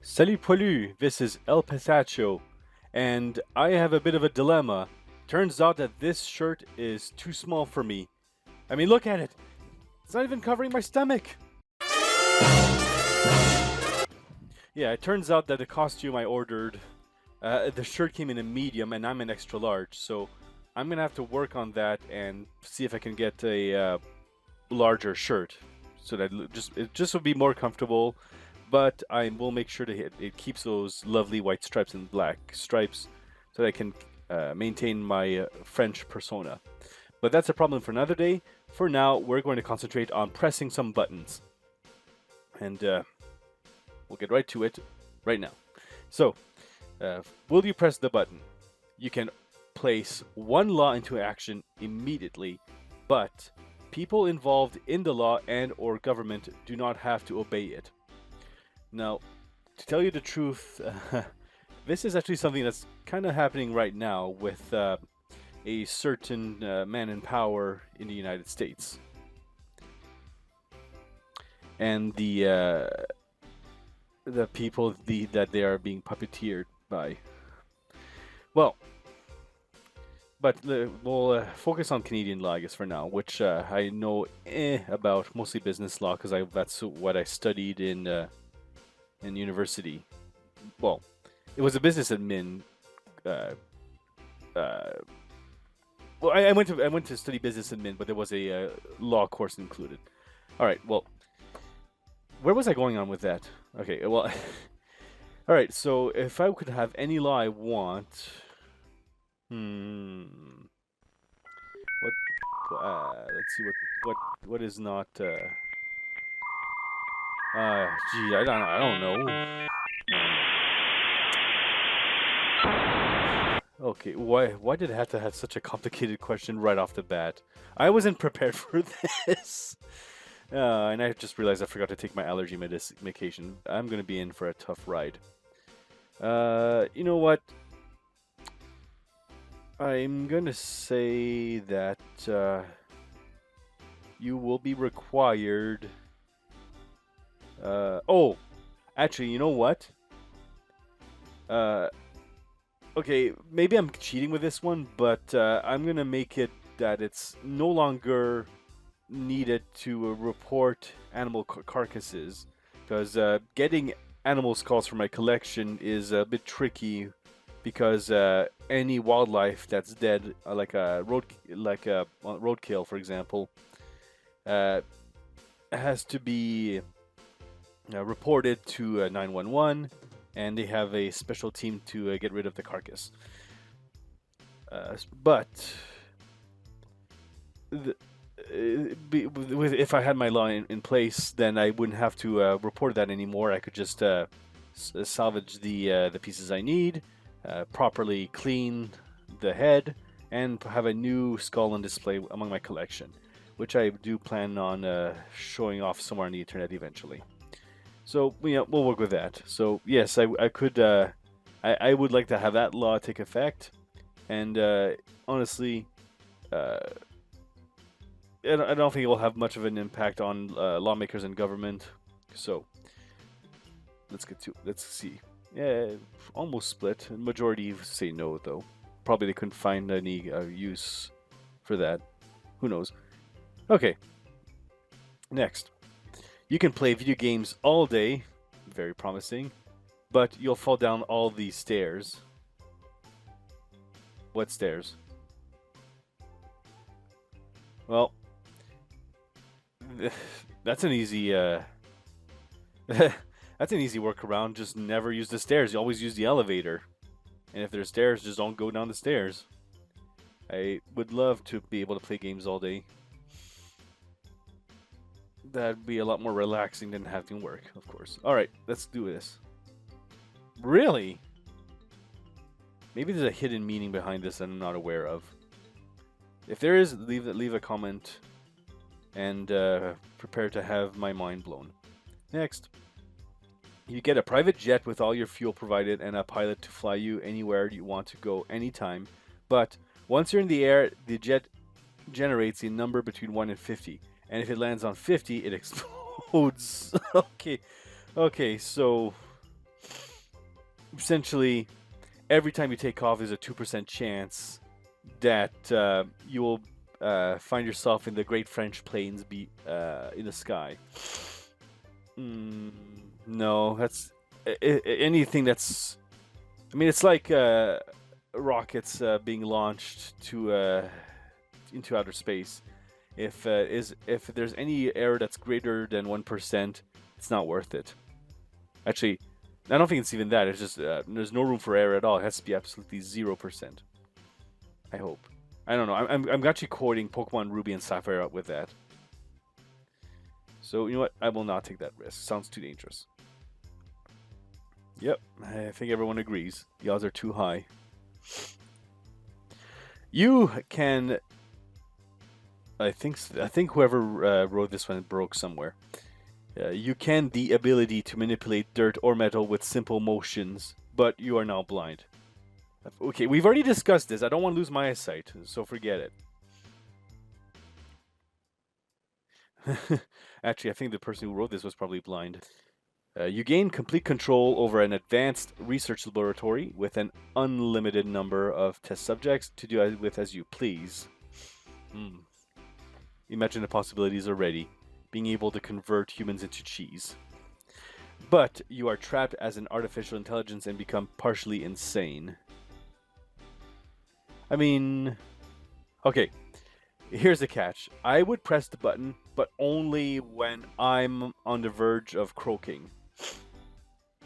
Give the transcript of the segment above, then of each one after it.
Salut Poilu, this is El Pistachio, and I have a bit of a dilemma. Turns out that this shirt is too small for me. I mean, look at it. It's not even covering my stomach. Yeah, it turns out that the costume I ordered, the shirt came in a medium and I'm an extra large, so I'm gonna have to work on that and see if I can get a larger shirt so that it just will be more comfortable. But I will make sure that it keeps those lovely white stripes and black stripes so that I can maintain my French persona. But that's a problem for another day. For now, we're going to concentrate on pressing some buttons. And we'll get right to it right now. So, will you press the button? You can place one law into action immediately, but people involved in the law and or government do not have to obey it. Now, to tell you the truth, this is actually something that's kind of happening right now with a certain man in power in the United States, and the people that they are being puppeteered by. Well, but we'll focus on Canadian law, I guess, for now, which I know about, mostly business law, because that's what I studied in university. Well, it was a business admin. Uh, uh, well, I went to study business admin, but there was a law course included. All right. Well, where was I going on with that? Okay. Well, all right. So if I could have any law I want, hmm, what? Let's see what is not. Gee, I don't know. Okay, why did I have to have such a complicated question right off the bat? I wasn't prepared for this. And I just realized I forgot to take my allergy medication. I'm gonna be in for a tough ride. You know what? I'm gonna say that you will be required. Oh, actually, you know what? Uh, okay, maybe I'm cheating with this one, but I'm gonna make it that it's no longer needed to report animal carcasses, because getting animal skulls for my collection is a bit tricky, because any wildlife that's dead, like a roadkill, for example, uh, has to be reported to 911, and they have a special team to get rid of the carcass. But the, if I had my law in place, then I wouldn't have to report that anymore. I could just salvage the pieces I need, properly clean the head, and have a new skull on display among my collection, which I do plan on showing off somewhere on the internet eventually. So we'll work with that. So yes, I could. I would like to have that law take effect, and honestly, uh, I don't think it will have much of an impact on lawmakers and government. So let's see. Yeah, almost split. Majority say no, though. Probably they couldn't find any use for that. Who knows? Okay. Next, you can play video games all day. Very promising. But you'll fall down all these stairs. What stairs? Well, that's an easy that's an easy workaround. Just never use the stairs. You always use the elevator. And if there's stairs, just don't go down the stairs. I would love to be able to play games all day. That'd be a lot more relaxing than having to work, of course. All right, let's do this. Really? Maybe there's a hidden meaning behind this that I'm not aware of. If there is, leave a comment and prepare to have my mind blown. Next, you get a private jet with all your fuel provided and a pilot to fly you anywhere you want to go anytime. But once you're in the air, the jet generates a number between 1 and 50. And if it lands on 50, it explodes. Okay, so essentially, every time you take off, there's a 2% chance that you will find yourself in the Great French Plains in the sky. Mm, no, that's anything that's. I mean, it's like rockets being launched to into outer space. If there's any error that's greater than 1%, it's not worth it. Actually, I don't think it's even that. It's just there's no room for error at all. It has to be absolutely 0%. I hope. I don't know. I'm actually quoting Pokemon Ruby and Sapphire with that. So you know what? I will not take that risk. Sounds too dangerous. Yep, I think everyone agrees. The odds are too high. You can. I think whoever wrote this one broke somewhere. You can the ability to manipulate dirt or metal with simple motions, but you are now blind. Okay, we've already discussed this. I don't want to lose my eyesight, so forget it. Actually, I think the person who wrote this was probably blind. You gain complete control over an advanced research laboratory with an unlimited number of test subjects to do with as you please. Imagine the possibilities already. Being able to convert humans into cheese. But you are trapped as an artificial intelligence and become partially insane. I mean, okay, here's the catch. I would press the button, but only when I'm on the verge of croaking.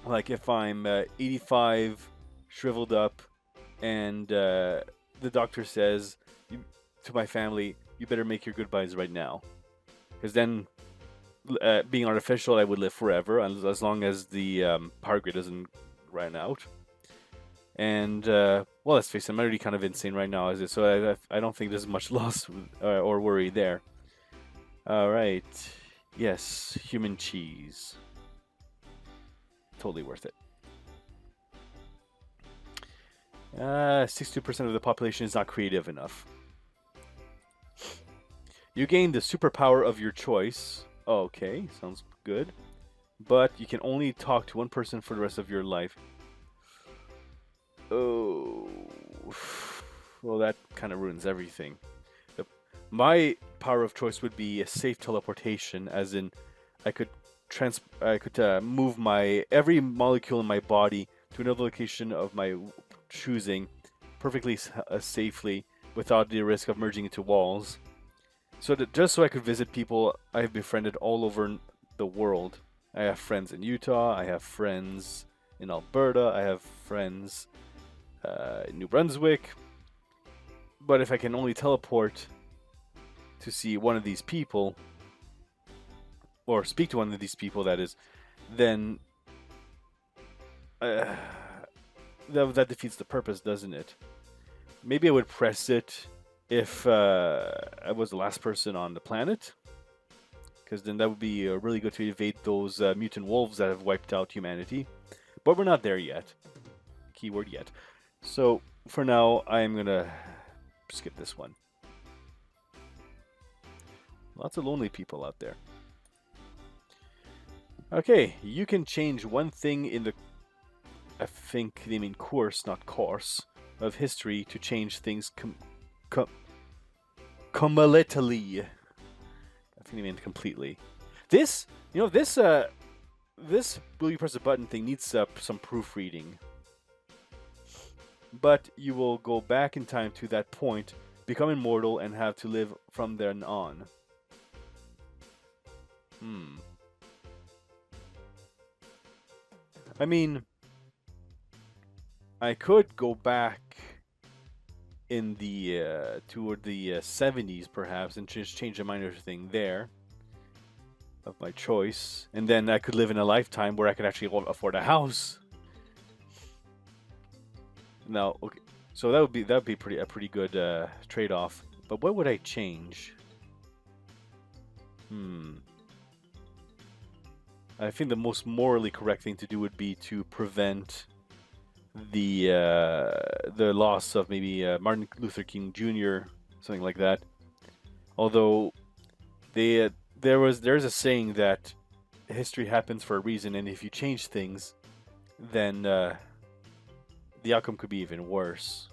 Like if I'm 85, shriveled up, and the doctor says to my family, you better make your goodbyes right now. Because then, being artificial, I would live forever, as long as the power grid doesn't run out. And, well, let's face it, I'm already kind of insane right now, so I don't think there's much loss or worry there. Alright. Yes, human cheese. Totally worth it. 62% of the population is not creative enough. You gain the superpower of your choice. Okay, sounds good. But you can only talk to one person for the rest of your life. Oh. Well, that kind of ruins everything. My power of choice would be a safe teleportation, as in I could move every molecule in my body to another location of my choosing perfectly safely without the risk of merging into walls. So just so I could visit people I have befriended all over the world. I have friends in Utah, I have friends in Alberta, I have friends in New Brunswick. But if I can only teleport to see one of these people, or speak to one of these people, that is, then that defeats the purpose, doesn't it? Maybe I would press it if I was the last person on the planet, because then that would be really good to evade those mutant wolves that have wiped out humanity. But we're not there yet. Keyword yet. So for now, I'm gonna skip this one. Lots of lonely people out there. Okay, you can change one thing in the, I think they mean course, not course, of history to change things completely. I think they mean completely. This will you press a button thing needs some proofreading. But you will go back in time to that point, become immortal, and have to live from then on. I mean, I could go back in the toward the 70s perhaps and just change a minor thing there of my choice, and then I could live in a lifetime where I could actually afford a house. Now, okay, so that would be a pretty good trade-off. But what would I change? I think the most morally correct thing to do would be to prevent the loss of maybe Martin Luther King Jr., something like that. Although there's a saying that history happens for a reason, and if you change things, then the outcome could be even worse.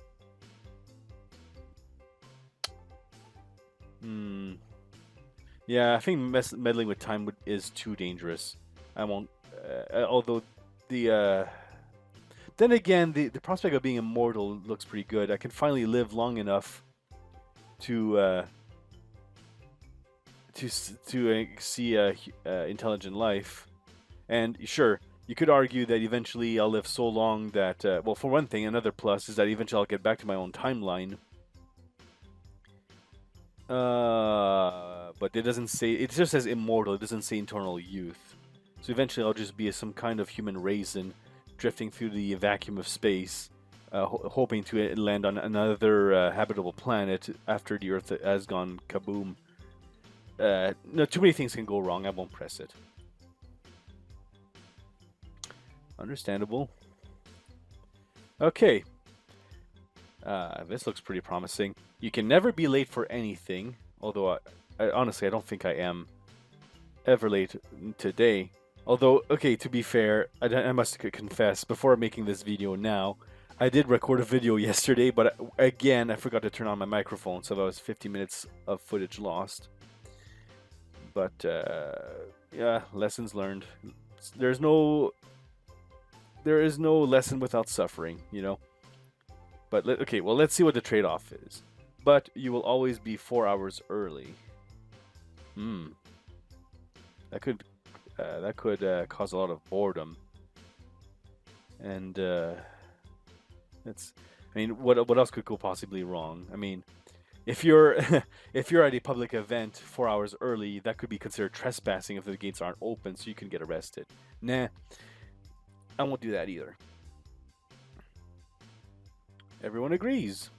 Hmm. Yeah, I think meddling with time is too dangerous. I won't. Although the then again, the prospect of being immortal looks pretty good. I can finally live long enough to see intelligent life. And sure, you could argue that eventually I'll live so long that, well, for one thing, another plus is that eventually I'll get back to my own timeline. But it doesn't say, it just says immortal, it doesn't say eternal youth. So eventually I'll just be some kind of human raisin drifting through the vacuum of space, hoping to land on another habitable planet after the Earth has gone kaboom. No, too many things can go wrong, I won't press it. Understandable. Okay. This looks pretty promising. You can never be late for anything, although honestly, I don't think I am ever late today. Although, okay, to be fair, I must confess, before making this video now, I did record a video yesterday, but again, I forgot to turn on my microphone, so that was 50 minutes of footage lost. But, yeah, lessons learned. There is no lesson without suffering, you know? But, okay, well, let's see what the trade-off is. But you will always be 4 hours early. That could cause a lot of boredom. And it's, I mean, what else could go possibly wrong? I mean, if you're if you're at a public event 4 hours early, that could be considered trespassing if the gates aren't open, so you can get arrested. Nah, I won't do that either. Everyone agrees.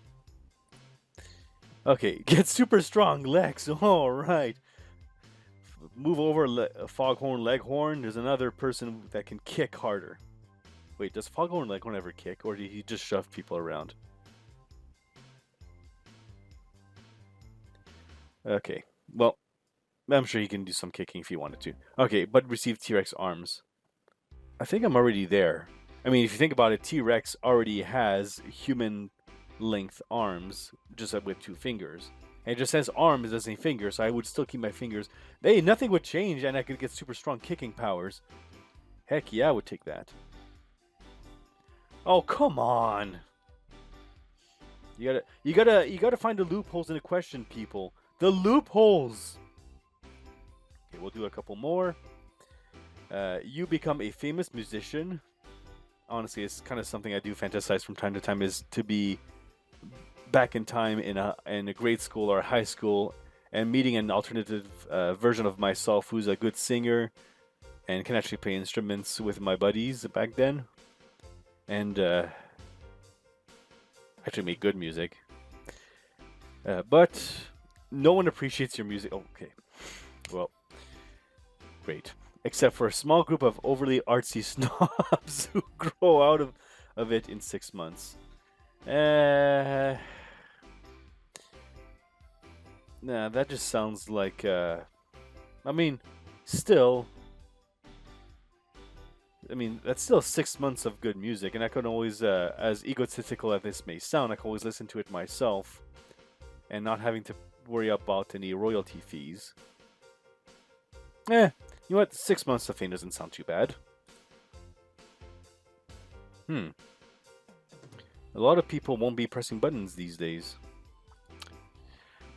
Okay, get super strong, Lex. All right. Move over, Foghorn Leghorn. There's another person that can kick harder. Wait, does Foghorn Leghorn ever kick, or did he just shove people around? Okay, well, I'm sure he can do some kicking if he wanted to. Okay, but receive T-Rex arms. I think I'm already there. I mean, if you think about it, T-Rex already has human-length arms, just with 2 fingers. And it just says arms, it doesn't say fingers, so I would still keep my fingers. Hey, nothing would change, and I could get super strong kicking powers. Heck yeah, I would take that. Oh, come on! You gotta find the loopholes in the question, people. The loopholes! Okay, we'll do a couple more. You become a famous musician. Honestly, it's kind of something I do fantasize from time to time, is to be back in time in a grade school or a high school and meeting an alternative version of myself who's a good singer and can actually play instruments with my buddies back then, and actually make good music. But no one appreciates your music. Oh, okay, well, great. Except for a small group of overly artsy snobs who grow out of it in 6 months. Nah, that just sounds like, I mean, still, I mean, that's still 6 months of good music, and I can always, as egotistical as this may sound, I can always listen to it myself, and not having to worry about any royalty fees. You know what? 6 months of fame doesn't sound too bad. A lot of people won't be pressing buttons these days.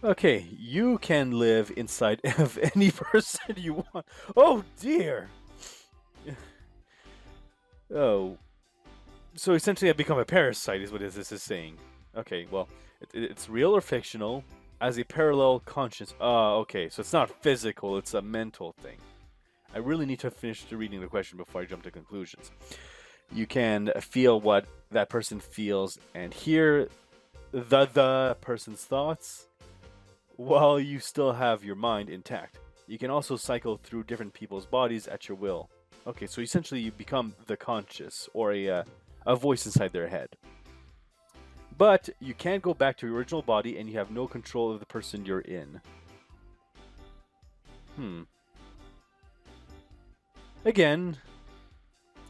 Okay, you can live inside of any person you want. Oh dear! Oh. So essentially I've become a parasite is what this is saying. Okay, well, it's real or fictional as a parallel conscience. Okay, so it's not physical, it's a mental thing. I really need to finish reading the question before I jump to conclusions. You can feel what that person feels and hear the person's thoughts while you still have your mind intact. You can also cycle through different people's bodies at your will. Okay, so essentially you become the conscious, or a voice inside their head. But you can't go back to your original body, and you have no control of the person you're in. Again,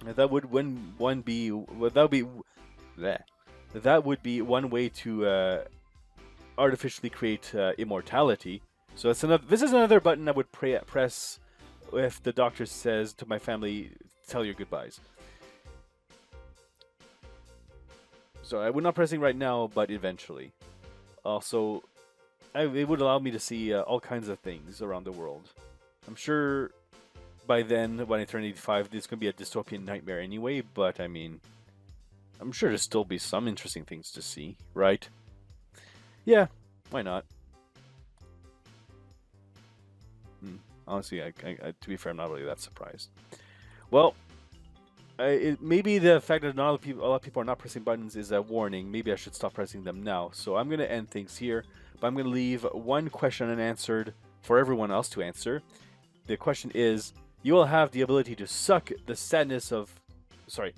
that would be that would be one way to artificially create immortality. So it's another. This is another button I would press if the doctor says to my family, "Tell your goodbyes." So I would not pressing right now, but eventually. Also, it would allow me to see all kinds of things around the world. I'm sure by then, when I turn 85, this is going to be a dystopian nightmare anyway, but I mean, I'm sure there'll still be some interesting things to see, right? Yeah, why not? Honestly, to be fair, I'm not really that surprised. Well, maybe the fact that not a lot of people are not pressing buttons is a warning. Maybe I should stop pressing them now. So I'm going to end things here, but I'm going to leave one question unanswered for everyone else to answer. The question is, you will have the ability to suck the sadness of... Sorry.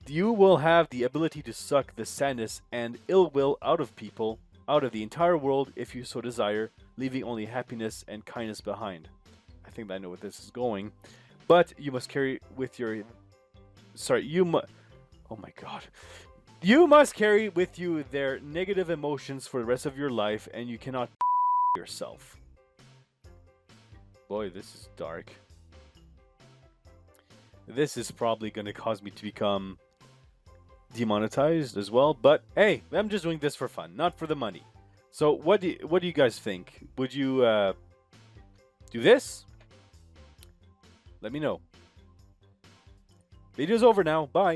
You will have the ability to suck the sadness and ill will out of people, out of the entire world if you so desire, leaving only happiness and kindness behind. I think I know where this is going. But you must carry with your... Sorry, oh my god. You must carry with you their negative emotions for the rest of your life, and you cannot yourself. Boy, this is dark. This is probably going to cause me to become demonetized as well, but hey, I'm just doing this for fun, not for the money. So what do you guys think? Would you do this? Let me know. Video's over now. Bye.